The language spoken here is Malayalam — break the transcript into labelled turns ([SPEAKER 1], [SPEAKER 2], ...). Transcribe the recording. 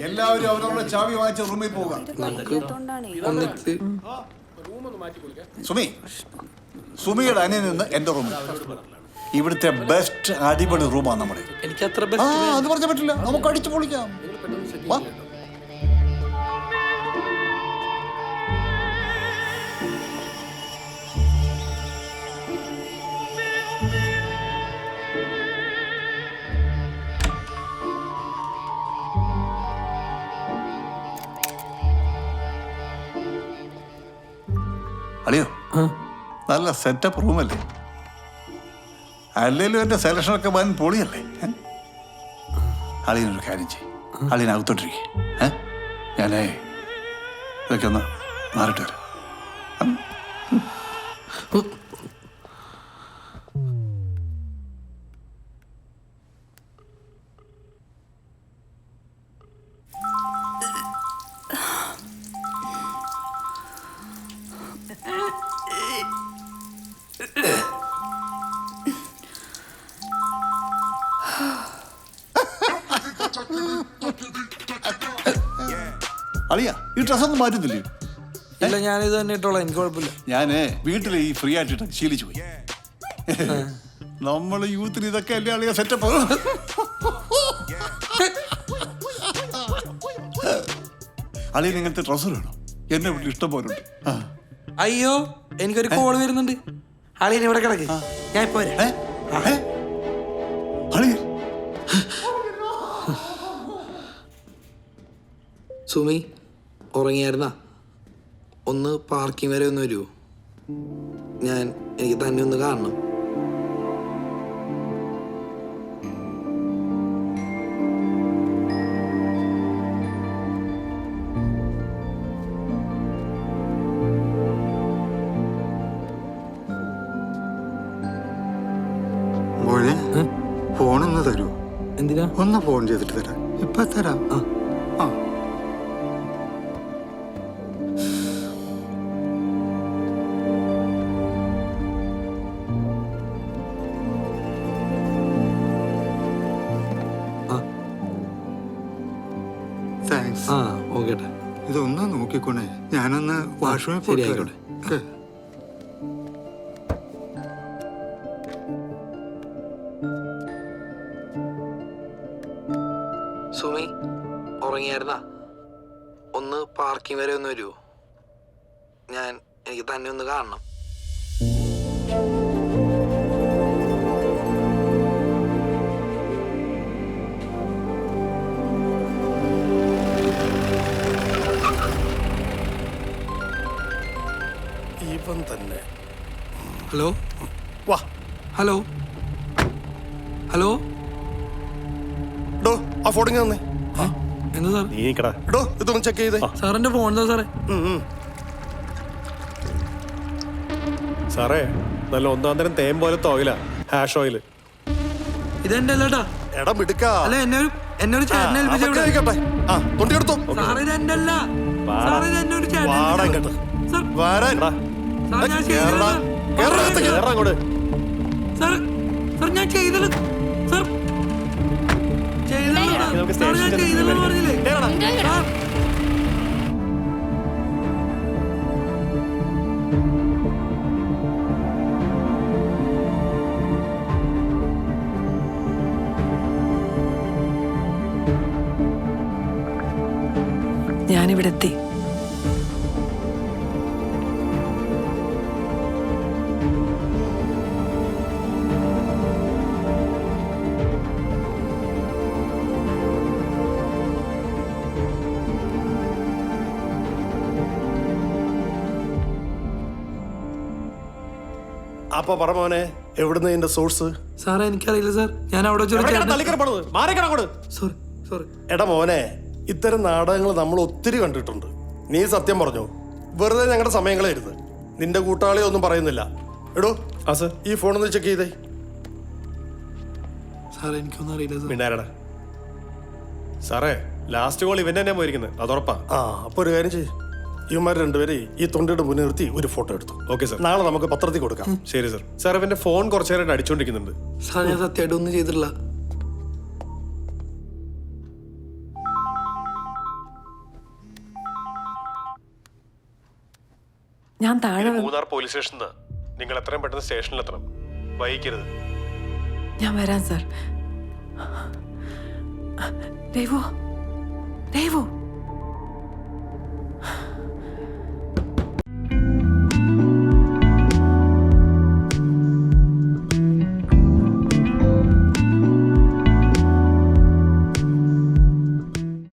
[SPEAKER 1] എല്ലാവരും അവരവരുടെ ചാവി വാങ്ങിച്ച റൂമിൽ പോവുക. സുമിയുടെ അനിയൻ നിന്ന് എന്റെ റൂമിൽ. ഇവിടുത്തെ ബെസ്റ്റ് അടിപൊളി റൂമാണ് നമ്മുടെ. അത് പറഞ്ഞാൽ പറ്റില്ല, നമുക്ക് അടിച്ചു പൊളിക്കാം. അളിയോ, നല്ല സെറ്റപ്പ് റൂമല്ലേ? അല്ലേലും എന്റെ സെലക്ഷനൊക്കെ വൻ പൊളിയല്ലേ? അളിയനൊരു കാര്യം ചെയ്യും, അളിയനകത്തോട്ടിരിക്കേ. ഞാനേ ഇതൊക്കെ ഒന്ന് മാറിട്ട് വരാം. അളിയ, ഈ ഡ്രസ്സൊന്നും മാറ്റുന്നില്ലേ?
[SPEAKER 2] ഇല്ല, ഞാനിത് തന്നെ ഇട്ടോളാം, എനിക്ക് കുഴപ്പമില്ല.
[SPEAKER 1] ഞാന് വീട്ടിൽ ഈ ഫ്രീ ആയിട്ട് ശീലിച്ചു പോയി. നമ്മള് യൂത്തിന് ഇതൊക്കെ അല്ലേ അളിയ സെറ്റപ്പ്. അളിയൻ ഇങ്ങനത്തെ ഡ്രസ്സ് വേണോ? എന്നെ വീട്ടിൽ ഇഷ്ടം പോലുണ്ട്.
[SPEAKER 2] അയ്യോ, എനിക്കൊരു കോള് വരുന്നുണ്ട്. അളിയൻ ഇവിടെ കിടക്ക്, ഞാൻ ഇപ്പൊ വരാം. സുമി ഉറങ്ങിയായിരുന്നാ? ഒന്ന് പാർക്കിംഗ് വരെ ഒന്ന് വരുമോ? എനിക്ക് തന്നെ ഒന്ന് കാണണം.
[SPEAKER 3] ഫോണൊന്ന് തരുമോ?
[SPEAKER 2] എന്തിനാ?
[SPEAKER 3] ഒന്ന് ഫോൺ ചെയ്തിട്ട് തരാം. ഇപ്പൊ തരാം. താങ്ക്സ്.
[SPEAKER 2] ഓക്കേട്ടെ.
[SPEAKER 3] ഇതൊന്ന് നോക്കിക്കോണേ, ഞാനൊന്ന് വാഷ്റൂമിൽ പോയിട്ട്.
[SPEAKER 2] സുമി ഉറങ്ങിയായിരുന്നാ? ഒന്ന് പാർക്കിംഗ് വരെ ഒന്ന് വരുമോ? എനിക്ക് തന്നെ ഒന്ന് കാണണം.
[SPEAKER 4] ഇവൻ തന്നെ.
[SPEAKER 2] ഹലോ,
[SPEAKER 4] വാ.
[SPEAKER 2] Hello, hello.
[SPEAKER 4] ആ ഫോണിങ് തന്നെ.
[SPEAKER 2] എന്താ സാർ?
[SPEAKER 4] ഇതൊന്ന് ചെക്ക് ചെയ്തേ.
[SPEAKER 2] സാറിന്റെ ഫോൺ എന്താ സാറേ?
[SPEAKER 4] സാറേ, നല്ല ഒന്നാം തരം തേൻ പോലത്തെ ഓയിലാ, ഹാഷ് ഓയിൽ.
[SPEAKER 2] ഇതെന്റെ അല്ലേട്ടാ.
[SPEAKER 4] എടാ മിടുക്കാ.
[SPEAKER 2] അല്ല, എന്നെ ഒരു ചേട്ടനെ ഏൽപ്പിച്ചോട്ടെ.
[SPEAKER 4] തൊണ്ടി എടുത്തോ.
[SPEAKER 2] സാർ ഇതെന്റെ അല്ല. സാർ ഇതെന്നെ ഒരു ചേട്ടൻ. സാർ ഞാൻ ചെയ്തല്ലോ. സാർ ചെയ്തല്ലോ പറഞ്ഞില്ലേ?
[SPEAKER 5] ഞാനിവിടെ എത്തി.
[SPEAKER 4] അപ്പൊ പറ മോനെ, എവിടുന്ന് ഇതിന്റെ സോഴ്സ്?
[SPEAKER 2] സാറേ എനിക്കറിയില്ല സാർ, ഞാൻ അവിടെ
[SPEAKER 4] എടാ മോനെ, ഇത്തരം നാടകങ്ങൾ നമ്മൾ ഒത്തിരി കണ്ടിട്ടുണ്ട്. നീ സത്യം പറഞ്ഞു, വെറുതെ ഞങ്ങളുടെ സമയങ്ങളായിരുന്നു. നിന്റെ കൂട്ടാളി ഒന്നും പറയുന്നില്ല. എടോ ഈ ഫോണൊന്ന് ചെക്ക് ചെയ്തേ.
[SPEAKER 2] സാറേ എനിക്കൊന്നും അറിയില്ല.
[SPEAKER 4] മിണ്ടാരടാ. സാറേ, ലാസ്റ്റ് കോൾ ഇവൻ തന്നെ പോയിരിക്കുന്നത്, അതുറപ്പാ. അപ്പൊ ഒരു കാര്യം ചെയ്യ്, ഇവന്മാർ രണ്ടുപേരെ ഈ തൊണ്ടിയുടെ മുന്നിൽ നിർത്തി ഒരു ഫോട്ടോ എടുത്തു. ഓക്കെ സാർ, നാളെ നമുക്ക് പത്രത്തിൽ കൊടുക്കാം. ശരി സാർ. സാർ ഇവന്റെ ഫോൺ കുറച്ചു നേരമായിട്ട് അടിച്ചോണ്ടിരിക്കുന്നുണ്ട്.
[SPEAKER 2] സാർ ഞാൻ സത്യമായിട്ട് ഒന്നും ചെയ്തിട്ടില്ല.
[SPEAKER 5] ഞാൻ താഴെ
[SPEAKER 4] മൂന്നാർ പോലീസ് സ്റ്റേഷനിൽ നിന്ന് നിങ്ങൾ എത്രയും പെട്ടെന്ന് സ്റ്റേഷനിലെത്തണം, വൈകിക്കരുത്.
[SPEAKER 5] ഞാൻ വരാം സാർ. ദേവു ദേവു